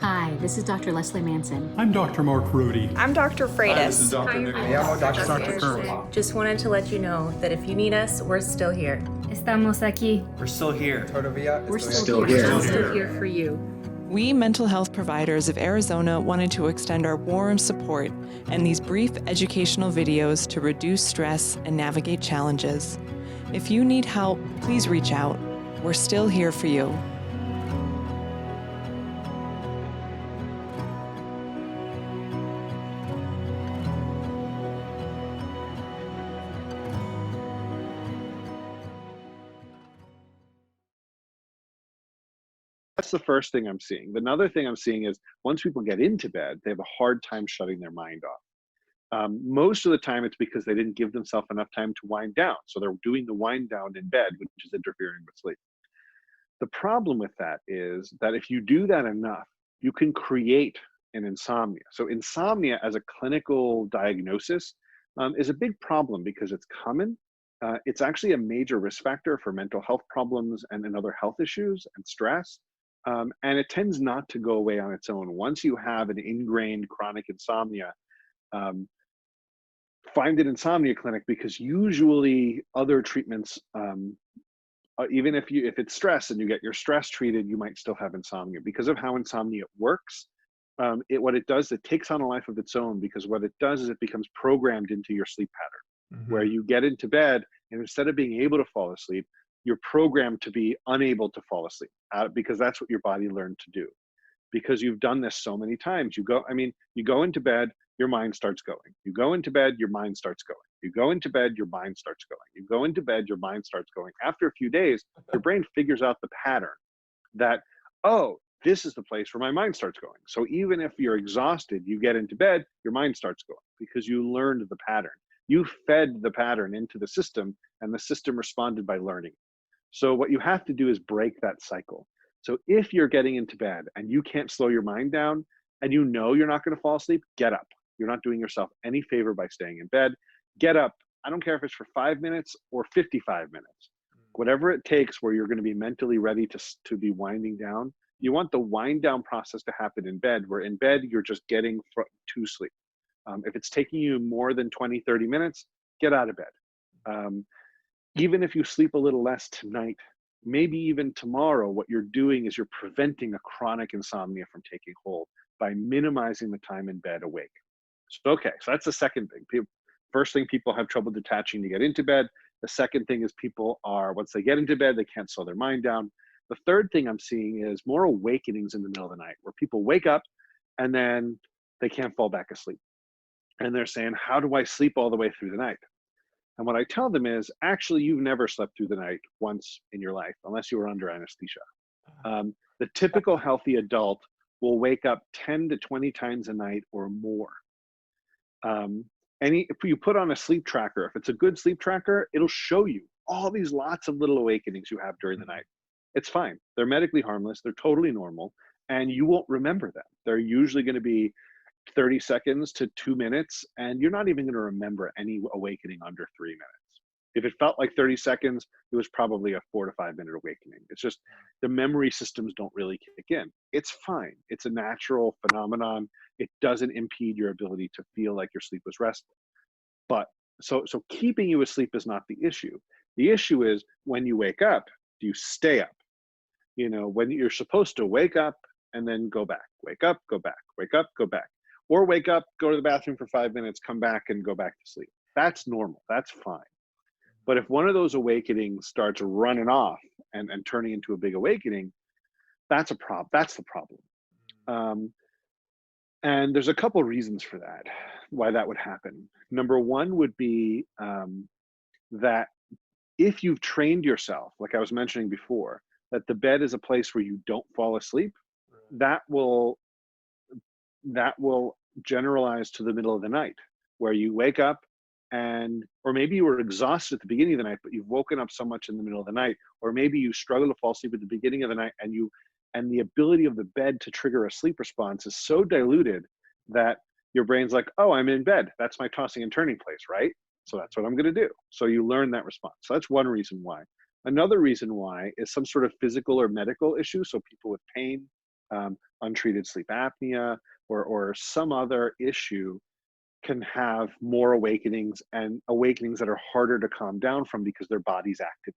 Hi, this is Dr. Leslie Manson. I'm Dr. Mark Rudy. I'm Dr. Freitas. This is Dr. Nicholas. Dr. Kerr. Just wanted to let you know that if you need us, we're still here. Estamos aquí. We're still here. We're still here. We're still here for you. We mental health providers of Arizona wanted to extend our warm support and these brief educational videos to reduce stress and navigate challenges. If you need help, please reach out. We're still here for you. That's the first thing I'm seeing. Another thing I'm seeing is once people get into bed, they have a hard time shutting their mind off. Most of the time it's because they didn't give themselves enough time to wind down. So they're doing the wind down in bed, which is interfering with sleep. The problem with that is that if you do that enough, you can create an insomnia. So insomnia as a clinical diagnosis is a big problem because it's common. It's actually a major risk factor for mental health problems and other health issues and stress. And it tends not to go away on its own. Once you have an ingrained chronic insomnia, find an insomnia clinic, because usually other treatments, even if it's stress and you get your stress treated, you might still have insomnia. Because of how insomnia works, what it does, it takes on a life of its own, because what it does is it becomes programmed into your sleep pattern, where you get into bed and instead of being able to fall asleep, you're programmed to be unable to fall asleep because that's what your body learned to do. Because you've done this so many times, you go into bed, your mind starts going. You go into bed, your mind starts going. You go into bed, your mind starts going. You go into bed, your mind starts going. After a few days, your brain figures out the pattern that, oh, this is the place where my mind starts going. So even if you're exhausted, you get into bed, your mind starts going because you learned the pattern. You fed the pattern into the system and the system responded by learning. So what you have to do is break that cycle. So if you're getting into bed and you can't slow your mind down and you know you're not going to fall asleep, get up. You're not doing yourself any favor by staying in bed. Get up. I don't care if it's for 5 minutes or 55 minutes. Whatever it takes where you're going to be mentally ready to be winding down. You want the wind down process to happen in bed, where in bed you're just getting to sleep. If it's taking you more than 20, 30 minutes, get out of bed. Even if you sleep a little less tonight, maybe even tomorrow, what you're doing is you're preventing a chronic insomnia from taking hold by minimizing the time in bed awake. So, okay, so that's the second thing. First thing, people have trouble detaching to get into bed. The second thing is people are, once they get into bed, they can't slow their mind down. The third thing I'm seeing is more awakenings in the middle of the night, where people wake up and then they can't fall back asleep. And they're saying, how do I sleep all the way through the night? And what I tell them is, actually, you've never slept through the night once in your life, unless you were under anesthesia. The typical healthy adult will wake up 10 to 20 times a night or more. If you put on a sleep tracker, if it's a good sleep tracker, it'll show you all these lots of little awakenings you have during the night. It's fine. They're medically harmless. They're totally normal. And you won't remember them. They're usually going to be 30 seconds to 2 minutes, and you're not even going to remember any awakening under 3 minutes. If it felt like 30 seconds, it was probably a 4 to 5 minute awakening. It's just the memory systems don't really kick in. It's fine. It's a natural phenomenon. It doesn't impede your ability to feel like your sleep was restful. But so keeping you asleep is not the issue. The issue is when you wake up, do you stay up? When you're supposed to wake up and then go back, wake up, go back, wake up, go back. Or wake up, go to the bathroom for 5 minutes, come back and go back to sleep. That's normal, that's fine. But if one of those awakenings starts running off and turning into a big awakening, that's a problem. That's the problem. And there's a couple reasons for that, why that would happen. Number one would be that if you've trained yourself, like I was mentioning before, that the bed is a place where you don't fall asleep, that will generalize to the middle of the night, where you wake up or maybe you were exhausted at the beginning of the night, but you've woken up so much in the middle of the night, or maybe you struggle to fall asleep at the beginning of the night, and the ability of the bed to trigger a sleep response is so diluted that your brain's like, oh, I'm in bed. That's my tossing and turning place, right? So that's what I'm going to do. So you learn that response. So that's one reason why. Another reason why is some sort of physical or medical issue. So people with pain, untreated sleep apnea, or some other issue can have more awakenings, and awakenings that are harder to calm down from because their body's activated.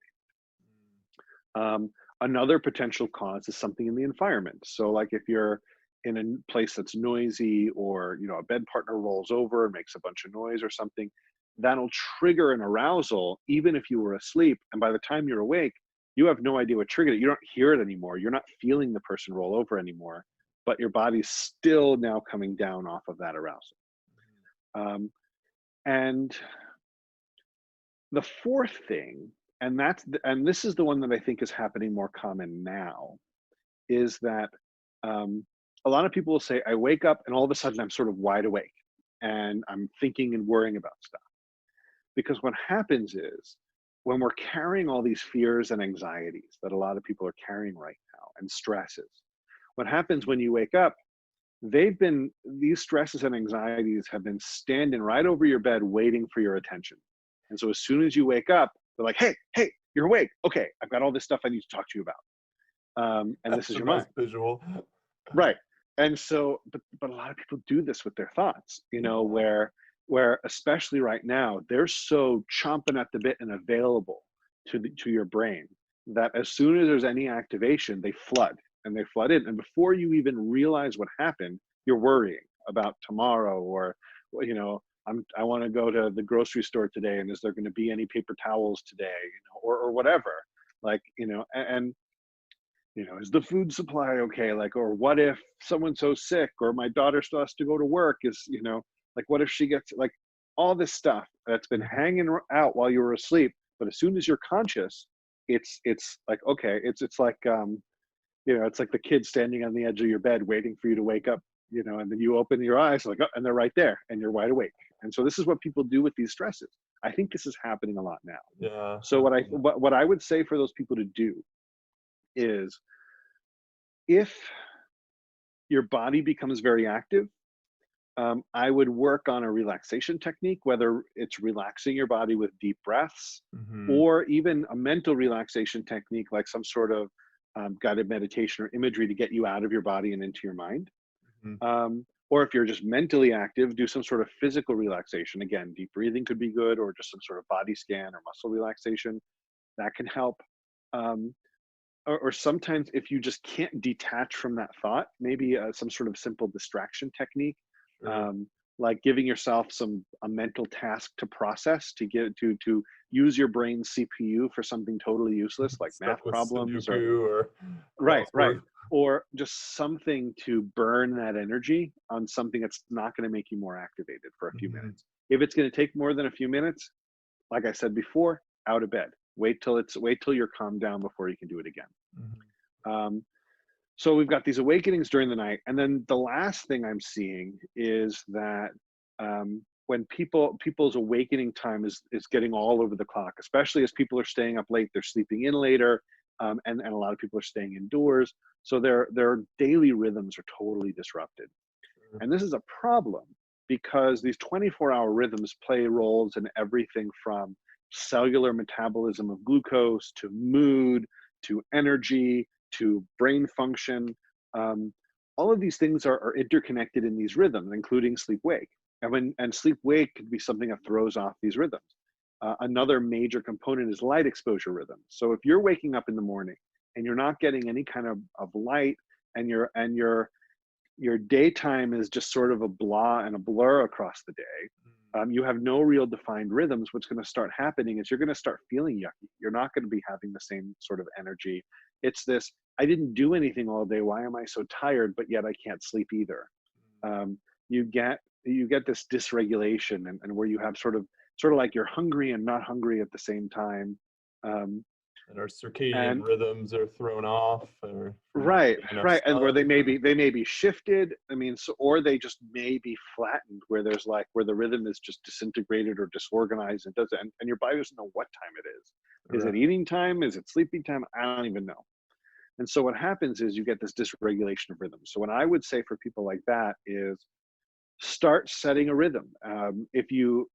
Another potential cause is something in the environment. So like if you're in a place that's noisy, or a bed partner rolls over and makes a bunch of noise or something, that'll trigger an arousal even if you were asleep. And by the time you're awake, you have no idea what triggered it. You don't hear it anymore. You're not feeling the person roll over anymore, but your body's still now coming down off of that arousal. And the fourth thing, and this is the one that I think is happening more common now, is that a lot of people will say, I wake up and all of a sudden I'm sort of wide awake and I'm thinking and worrying about stuff. Because what happens is, when we're carrying all these fears and anxieties that a lot of people are carrying right now, and stresses, what happens when you wake up, these stresses and anxieties have been standing right over your bed waiting for your attention. And so as soon as you wake up, they're like, hey, you're awake. Okay, I've got all this stuff I need to talk to you about. And this is your mind. Visual. Right. And so, but a lot of people do this with their thoughts, where especially right now, they're so chomping at the bit and available to your brain that as soon as there's any activation, they flood in. And before you even realize what happened, you're worrying about tomorrow, or, I want to go to the grocery store today, and is there going to be any paper towels today, or whatever, and is the food supply okay? Or what if someone's so sick, or my daughter still has to go to work, what if she gets, all this stuff that's been hanging out while you were asleep. But as soon as you're conscious, it's like, okay, it's like, it's like the kid standing on the edge of your bed waiting for you to wake up, and then you open your eyes, oh, and they're right there and you're wide awake. And so this is what people do with these stresses. I think this is happening a lot now. Yeah. So what I would say for those people to do is, if your body becomes very active, I would work on a relaxation technique, whether it's relaxing your body with deep breaths, or even a mental relaxation technique, like some sort of guided meditation or imagery to get you out of your body and into your mind. Or if you're just mentally active, do some sort of physical relaxation. Again, deep breathing could be good, or just some sort of body scan or muscle relaxation. That can help. Or sometimes if you just can't detach from that thought, maybe some sort of simple distraction technique. Like giving yourself a mental task to process, to use your brain's CPU for something totally useless, like math problems, or right, or just something to burn that energy on something that's not going to make you more activated for a few minutes. If it's going to take more than a few minutes, like I said before, out of bed. Wait till you're calmed down before you can do it again. So we've got these awakenings during the night. And then the last thing I'm seeing is that when people's awakening time is getting all over the clock, especially as people are staying up late, they're sleeping in later, and a lot of people are staying indoors. So their daily rhythms are totally disrupted. And this is a problem because these 24-hour rhythms play roles in everything from cellular metabolism of glucose, to mood, to energy, to brain function. All of these things are interconnected in these rhythms, including sleep-wake. And sleep-wake could be something that throws off these rhythms. Another major component is light exposure rhythms. So if you're waking up in the morning and you're not getting any kind of light, and your daytime is just sort of a blah and a blur across the day, you have no real defined rhythms. What's going to start happening is you're going to start feeling yucky. You're not going to be having the same sort of energy. It's this, I didn't do anything all day. Why am I so tired? But yet I can't sleep either. You get this dysregulation, and where you have sort of like you're hungry and not hungry at the same time. And our circadian rhythms are thrown off, or right, and where they may be shifted. I mean, or they just may be flattened, where there's where the rhythm is just disintegrated or disorganized, and and your body doesn't know what time it is. Is it eating time? Is it sleeping time? I don't even know. And so what happens is you get this dysregulation of rhythm. So what I would say for people like that is, start setting a rhythm. If you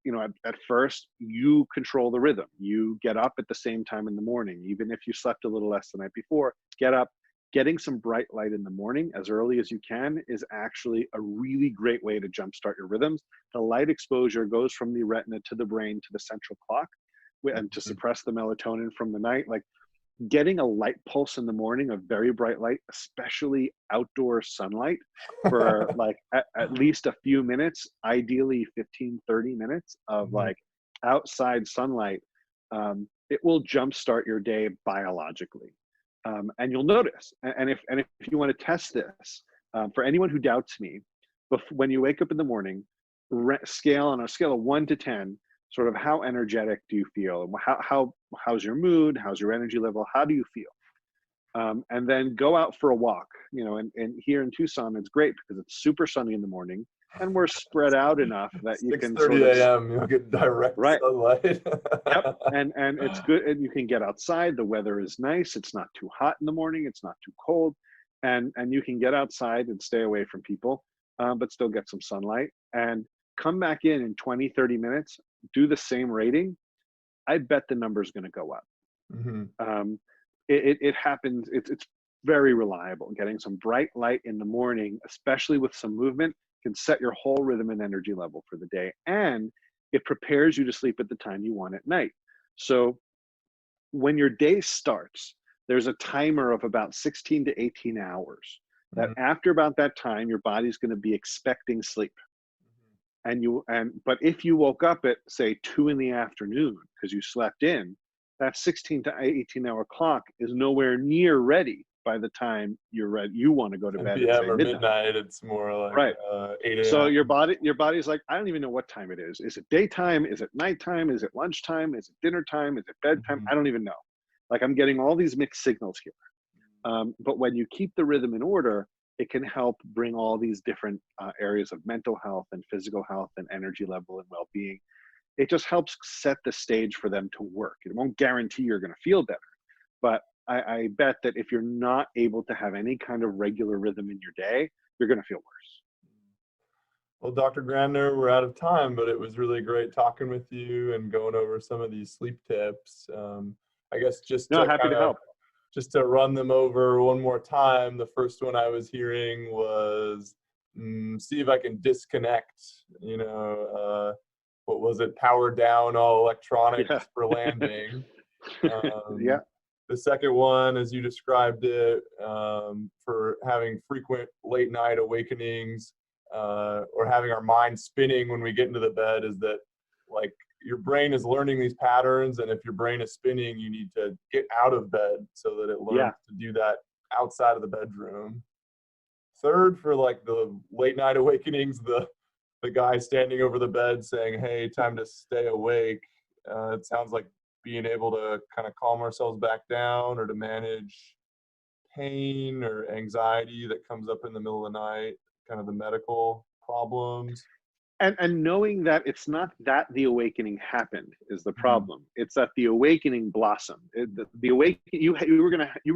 at first you control the rhythm, you get up at the same time in the morning, even if you slept a little less the night before, get up, getting some bright light in the morning as early as you can is actually a really great way to jumpstart your rhythms. The light exposure goes from the retina to the brain to the central clock, and to suppress the melatonin from the night. Like, getting a light pulse in the morning of very bright light, especially outdoor sunlight, for like at least a few minutes, ideally 15-30 minutes of like outside sunlight, it will jumpstart your day biologically. And you'll notice, and if you want to test this, for anyone who doubts me, when you wake up in the morning, on a scale of 1 to 10, sort of how energetic do you feel? How's your mood? How's your energy level? How do you feel? And then go out for a walk. You know, and here in Tucson, it's great because it's super sunny in the morning, and we're spread out enough that you can 6:30 a.m. You'll get direct sunlight. Yep, and it's good, and you can get outside. The weather is nice. It's not too hot in the morning. It's not too cold, and you can get outside and stay away from people, but still get some sunlight. And come back in 20-30 minutes. Do the same rating. I bet the number's going to go up. It happens. It's very reliable. Getting some bright light in the morning, especially with some movement, can set your whole rhythm and energy level for the day, and it prepares you to sleep at the time you want at night. So when your day starts, there's a timer of about 16 to 18 hours. That after about that time, your body's going to be expecting sleep. But if you woke up at, say, 2 in the afternoon because you slept in, that 16 to 18 hour clock is nowhere near ready by the time you're ready. You want to go to bed at, say, or midnight. It's more like 8 a.m. So your body's like, I don't even know what time it is. Is it daytime? Is it nighttime? Is it lunchtime? Is it dinner time? Is it bedtime? I don't even know. Like, I'm getting all these mixed signals here. But when you keep the rhythm in order, it can help bring all these different areas of mental health and physical health and energy level and well-being. It just helps set the stage for them to work. It won't guarantee you're going to feel better, but I bet that if you're not able to have any kind of regular rhythm in your day, you're going to feel worse. Well, Dr. Grandner, we're out of time, but it was really great talking with you and going over some of these sleep tips. I guess happy to help. Just to run them over one more time, the first one I was hearing was see if I can disconnect, what was it, power down all electronics for landing. The second one, as you described it, for having frequent late night awakenings or having our mind spinning when we get into the bed, is that like your brain is learning these patterns, and if your brain is spinning, you need to get out of bed so that it learns to do that outside of the bedroom. Third, for like the late night awakenings, the guy standing over the bed saying, hey, time to stay awake. It sounds like being able to kind of calm ourselves back down, or to manage pain or anxiety that comes up in the middle of the night, kind of the medical problems. And knowing that it's not that the awakening happened is the problem. It's that the awakening blossomed. The awakening, you were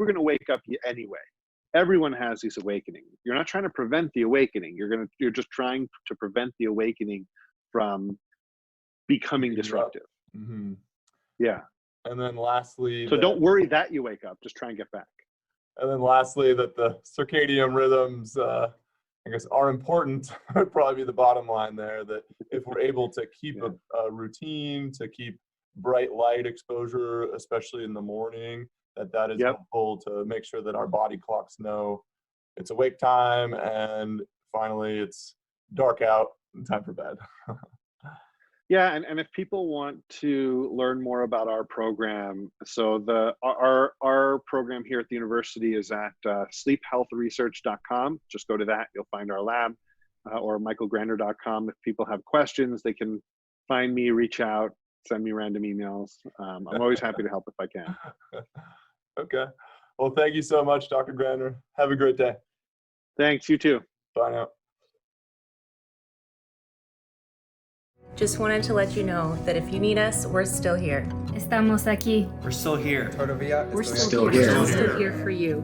gonna wake up anyway. Everyone has these awakenings. You're not trying to prevent the awakening. You're just trying to prevent the awakening from becoming disruptive. Yeah. And then lastly, so don't worry that you wake up. Just try and get back. And then lastly, that the circadian rhythms, I guess, are important. Would probably be the bottom line there, that if we're able to keep a routine, to keep bright light exposure, especially in the morning, that is helpful to make sure that our body clocks know it's awake time, and finally it's dark out and time for bed. Yeah, and if people want to learn more about our program, so our program here at the university is at sleephealthresearch.com. Just go to that, you'll find our lab, or michaelgrandner.com. If people have questions, they can find me, reach out, send me random emails. I'm always happy to help if I can. Okay. Well, thank you so much, Dr. Grandner. Have a great day. Thanks, you too. Bye now. Just wanted to let you know that if you need us, we're still here. Estamos aquí. We're still here. We're still here. We're still here for you.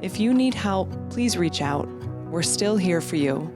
If you need help, please reach out. We're still here for you.